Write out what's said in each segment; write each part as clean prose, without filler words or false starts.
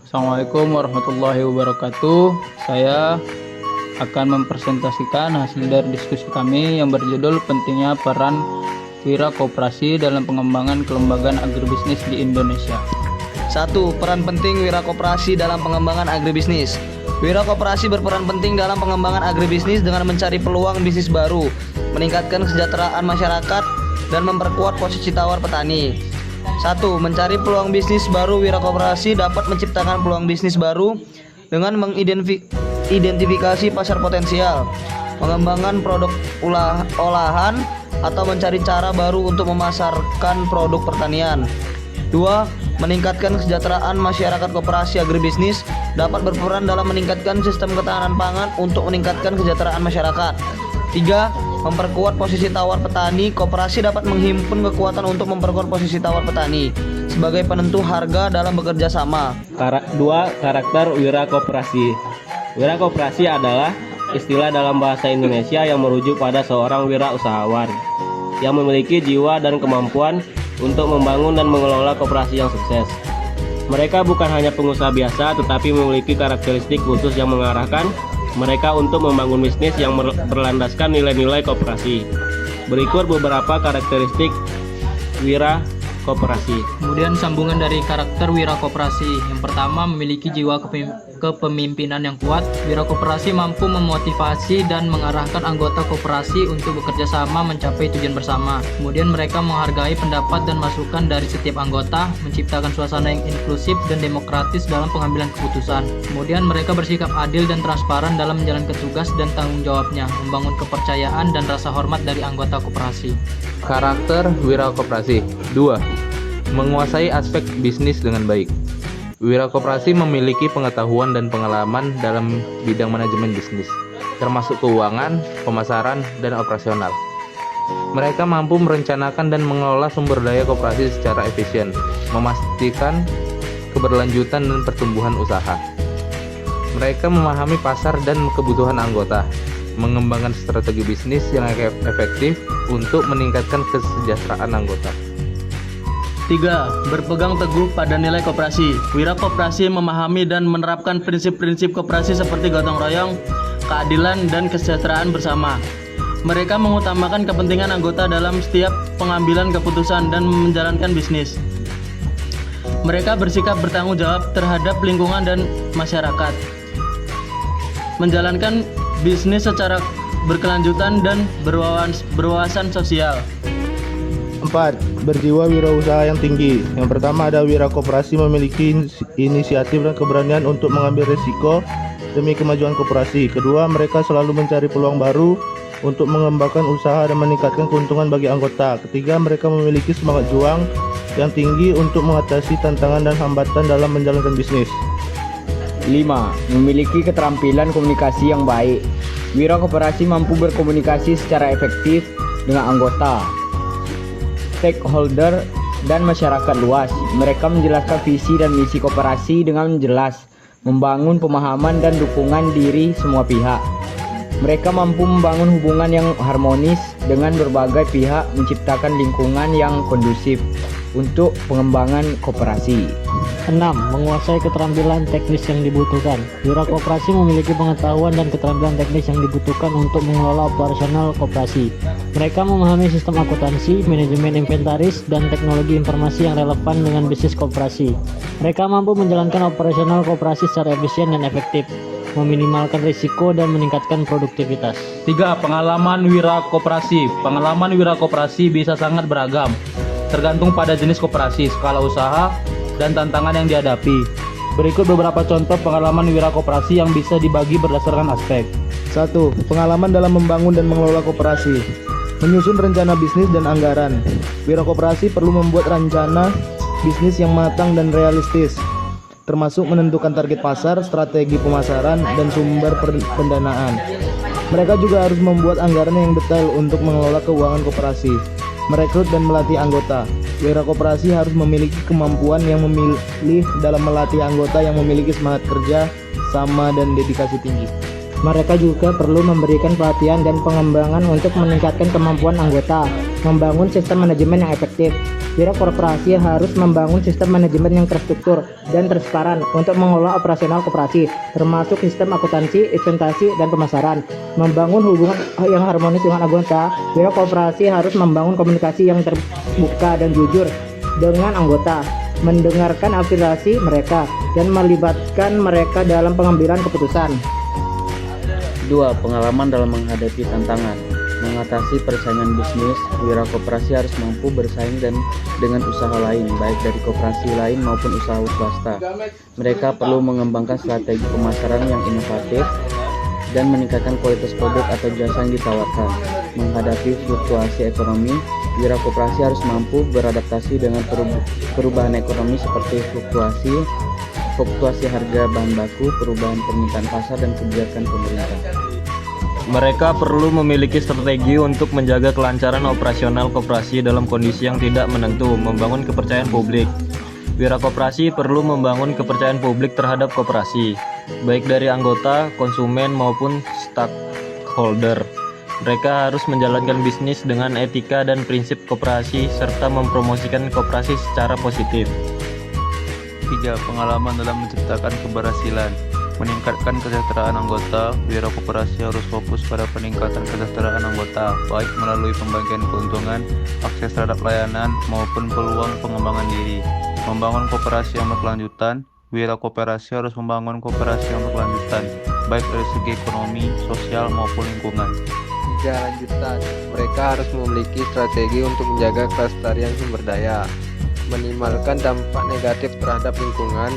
Assalamualaikum warahmatullahi wabarakatuh. Saya akan mempresentasikan hasil dari diskusi kami yang berjudul pentingnya peran wira koperasi dalam pengembangan kelembagaan agribisnis di Indonesia. 1. Peran penting wira koperasi dalam pengembangan agribisnis. Wira koperasi berperan penting dalam pengembangan agribisnis dengan mencari peluang bisnis baru, meningkatkan kesejahteraan masyarakat, dan memperkuat posisi tawar petani. 1. Mencari peluang bisnis baru. Wira koperasi dapat menciptakan peluang bisnis baru dengan mengidentifikasi pasar potensial, mengembangkan produk olahan, atau mencari cara baru untuk memasarkan produk pertanian. 2. Meningkatkan kesejahteraan masyarakat. Koperasi agribisnis dapat berperan dalam meningkatkan sistem ketahanan pangan untuk meningkatkan kesejahteraan masyarakat. 3. Memperkuat posisi tawar petani. Koperasi dapat menghimpun kekuatan untuk memperkuat posisi tawar petani sebagai penentu harga dalam bekerja sama. 2. Karakter wira koperasi. Wira koperasi adalah istilah dalam bahasa Indonesia yang merujuk pada seorang wira usahawan yang memiliki jiwa dan kemampuan untuk membangun dan mengelola koperasi yang sukses. Mereka bukan hanya pengusaha biasa, tetapi memiliki karakteristik khusus yang mengarahkan mereka untuk membangun bisnis yang berlandaskan nilai-nilai koperasi. Berikut beberapa karakteristik wira koperasi. Kemudian sambungan dari karakter wira koperasi. Yang pertama, memiliki jiwa kepemimpinan yang kuat. Wira koperasi mampu memotivasi dan mengarahkan anggota koperasi untuk bekerja sama mencapai tujuan bersama. Kemudian mereka menghargai pendapat dan masukan dari setiap anggota, menciptakan suasana yang inklusif dan demokratis dalam pengambilan keputusan. Kemudian mereka bersikap adil dan transparan dalam menjalankan tugas dan tanggung jawabnya, membangun kepercayaan dan rasa hormat dari anggota koperasi. Karakter wira koperasi. 2. Menguasai aspek bisnis dengan baik. Wira koperasi memiliki pengetahuan dan pengalaman dalam bidang manajemen bisnis, termasuk keuangan, pemasaran, dan operasional. Mereka mampu merencanakan dan mengelola sumber daya koperasi secara efisien, memastikan keberlanjutan dan pertumbuhan usaha. Mereka memahami pasar dan kebutuhan anggota, mengembangkan strategi bisnis yang efektif untuk meningkatkan kesejahteraan anggota. 3. Berpegang teguh pada nilai koperasi. Wira koperasi memahami dan menerapkan prinsip-prinsip koperasi seperti gotong royong, keadilan, dan kesejahteraan bersama. Mereka mengutamakan kepentingan anggota dalam setiap pengambilan keputusan dan menjalankan bisnis. Mereka bersikap bertanggung jawab terhadap lingkungan dan masyarakat, menjalankan bisnis secara berkelanjutan dan berwawasan sosial. 4. Berjiwa wirausaha yang tinggi. Yang pertama, ada wira koperasi memiliki inisiatif dan keberanian untuk mengambil risiko demi kemajuan koperasi. Kedua, mereka selalu mencari peluang baru untuk mengembangkan usaha dan meningkatkan keuntungan bagi anggota. Ketiga, mereka memiliki semangat juang yang tinggi untuk mengatasi tantangan dan hambatan dalam menjalankan bisnis. 5. Memiliki keterampilan komunikasi yang baik. Wira koperasi mampu berkomunikasi secara efektif dengan anggota, stakeholder, dan masyarakat luas. Mereka menjelaskan visi dan misi koperasi dengan jelas, membangun pemahaman dan dukungan diri semua pihak. Mereka mampu membangun hubungan yang harmonis dengan berbagai pihak, menciptakan lingkungan yang kondusif untuk pengembangan koperasi. 6. Menguasai keterampilan teknis yang dibutuhkan. Wira koperasi memiliki pengetahuan dan keterampilan teknis yang dibutuhkan untuk mengelola operasional koperasi. Mereka memahami sistem akuntansi, manajemen inventaris, dan teknologi informasi yang relevan dengan bisnis koperasi. Mereka mampu menjalankan operasional koperasi secara efisien dan efektif, meminimalkan risiko dan meningkatkan produktivitas. 3. Pengalaman wira koperasi. Pengalaman wira koperasi bisa sangat beragam, tergantung pada jenis koperasi, skala usaha, dan tantangan yang dihadapi. Berikut beberapa contoh pengalaman wira koperasi yang bisa dibagi berdasarkan aspek. 1. Pengalaman dalam membangun dan mengelola koperasi. Menyusun rencana bisnis dan anggaran. Wira koperasi perlu membuat rencana bisnis yang matang dan realistis, termasuk menentukan target pasar, strategi pemasaran, dan sumber pendanaan. Mereka juga harus membuat anggaran yang detail untuk mengelola keuangan koperasi, merekrut dan melatih anggota. Wira koperasi harus memiliki kemampuan yang memilih dalam melatih anggota yang memiliki semangat kerja sama dan dedikasi tinggi. Mereka juga perlu memberikan pelatihan dan pengembangan untuk meningkatkan kemampuan anggota, membangun sistem manajemen yang efektif. Wira koperasi harus membangun sistem manajemen yang terstruktur dan transparan untuk mengelola operasional koperasi, termasuk sistem akuntansi, inventasi, dan pemasaran. Membangun hubungan yang harmonis dengan anggota, wira koperasi harus membangun komunikasi yang terbuka dan jujur dengan anggota, mendengarkan aspirasi mereka, dan melibatkan mereka dalam pengambilan keputusan. 2. Pengalaman dalam menghadapi tantangan. Mengatasi persaingan bisnis, wira koperasi harus mampu bersaing dengan usaha lain, baik dari koperasi lain maupun usaha swasta. Mereka perlu mengembangkan strategi pemasaran yang inovatif dan meningkatkan kualitas produk atau jasa yang ditawarkan. Menghadapi fluktuasi ekonomi, wira koperasi harus mampu beradaptasi dengan perubahan ekonomi seperti fluktuasi harga bahan baku, perubahan permintaan pasar, dan kebijakan pemerintah. Mereka perlu memiliki strategi untuk menjaga kelancaran operasional koperasi dalam kondisi yang tidak menentu, membangun kepercayaan publik. Wira koperasi perlu membangun kepercayaan publik terhadap koperasi, baik dari anggota, konsumen, maupun stakeholder. Mereka harus menjalankan bisnis dengan etika dan prinsip koperasi, serta mempromosikan koperasi secara positif. 3. Pengalaman dalam menciptakan keberhasilan. Meningkatkan kesejahteraan anggota, wira koperasi harus fokus pada peningkatan kesejahteraan anggota, baik melalui pembagian keuntungan, akses terhadap layanan, maupun peluang pengembangan diri. Membangun koperasi yang berkelanjutan, wira koperasi harus membangun koperasi yang berkelanjutan, baik dari segi ekonomi, sosial, maupun lingkungan. 3. Lanjutan. Mereka harus memiliki strategi untuk menjaga kelestarian sumber daya, minimalkan dampak negatif terhadap lingkungan,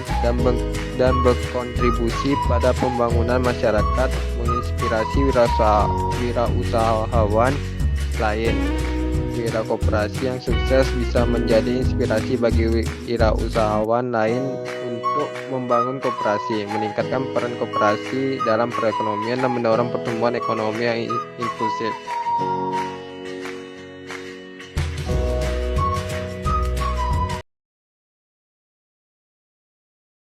dan berkontribusi pada pembangunan masyarakat, menginspirasi wirausahawan lain. Wira koperasi yang sukses bisa menjadi inspirasi bagi wirausahawan lain untuk membangun koperasi, meningkatkan peran koperasi dalam perekonomian, dan mendorong pertumbuhan ekonomi yang inklusif.